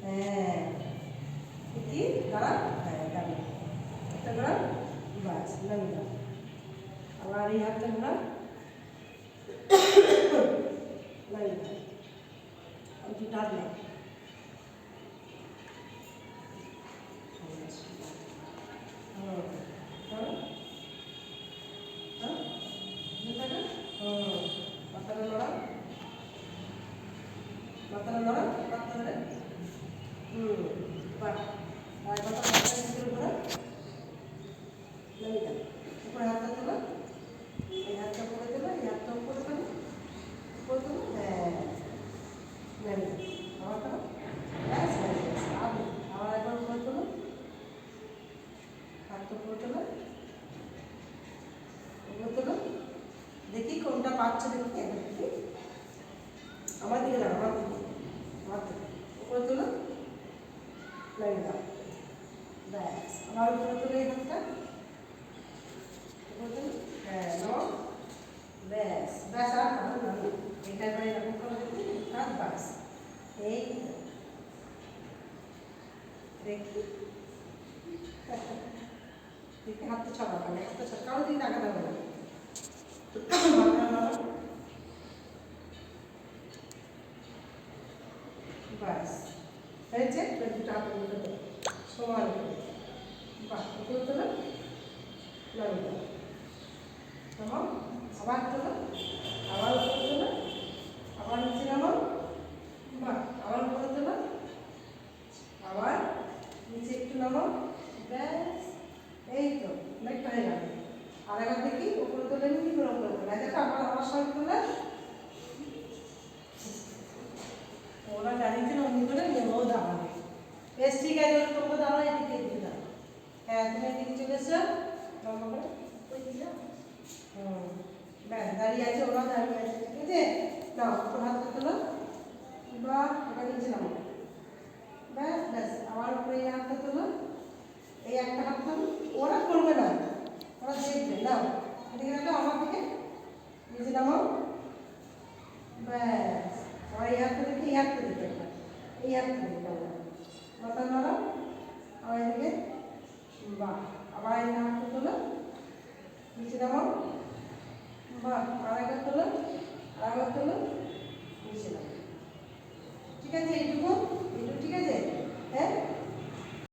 হ্যাঁ কি দাঁড়া, হ্যাঁ দাঁড়া একটা ঘোরা, বাস নামিয়ে দাও। আবার এই হাতটা ঘোরা, নামিয়ে দাও। আমি দুটো হাত নাও, মাথাটা নড়া, মাথাটা নড়া, মাথা ধরে, বাহ। আর মাথা মাথাটা ভিতরে ঘোরা, নামিয়ে দাও। উপরে হাতটা তোলা, এই হাতটা উপরে তোলা, এই হাতটা উপরে তোলা, উপরে তোলা, হ্যাঁ নামিয়ে দাও। আবার তোলা, ব্যাস ব্যাস ব্যাস। আবার একবার উপরে তোলা, হাতটা উপরে তোলা, উপরে তোলা। দেখি কোনটা পাচ্ছে, দেখি একবার দেখি। আমার দিকে না, আমার দিকে, আমার দিকে উপরে তোলা, নামিয়ে দাও। ব্যাস আবার উপরে তোলা, এই হাতটা উপরে তোলা, হ্যাঁ নাও। ব্যাস ব্যাস, আর ভালো ভালো। এটা এবার এরকম করে দেখি, আর ব্যাস এই দেখি দেখি। হাতটা ছড়া মানে হাতটা ছড়া, কারো দিকে তাকাতে হবে না। ব্যাস হয়েছে। দুটো হাত উল্টো দেবো সমান করে, বাহ উপরে তোলো, নামিয়ে দাও। তখন আবার তোলো, আবার উপরে তোলো, আবার নিচে নামাও, বাহ আবার উপরে তোলো, আবার নিচে একটু নামাও, ব্যাস এই তো অনেকটা হয়ে গেল। আর একবার দেখি উপরে তোলে, কি করে উপরে তোলে, দেখো আবার আমার সঙ্গে তোলে। ওরা জানিয়েছিল অমনি করে নেবও দাঁড়াবে। বেশ ঠিক আছে, তোমাকে দাঁড়াও, এদিকে এদিকে দাও। হ্যাঁ তুমি এদিকে চলে এসো, লম্বা করে ওই দিকে। ব্যাস দাঁড়িয়ে আছে, ওরা দাঁড়িয়ে আছে, ঠিক আছে। নাও একটু হাতটা তোলো, বা এবার নিচে নামো, ব্যাস ব্যাস। আবার উপরে এই হাতটা তোলো, এই একটা হাত তোলো। ওরা করবে না, ওরা দেখবে। নাও এদিকে রাখো, আমার দিকে নিচে নামাও, ব্যাস। আবার এই হাতটা দেখে, এই হাতটা দেখে, এই হাতটা দেখে মাথা নড়াও, আবার এদিকে, বাহ। আবার এই হাতটা তোলো, নিচে নামাও, বাহ। আর একবার তোলো, আর একবার তোলো, নিচে নামাও। ঠিক আছে এইটুকু, এইটুকু ঠিক আছে, হ্যাঁ।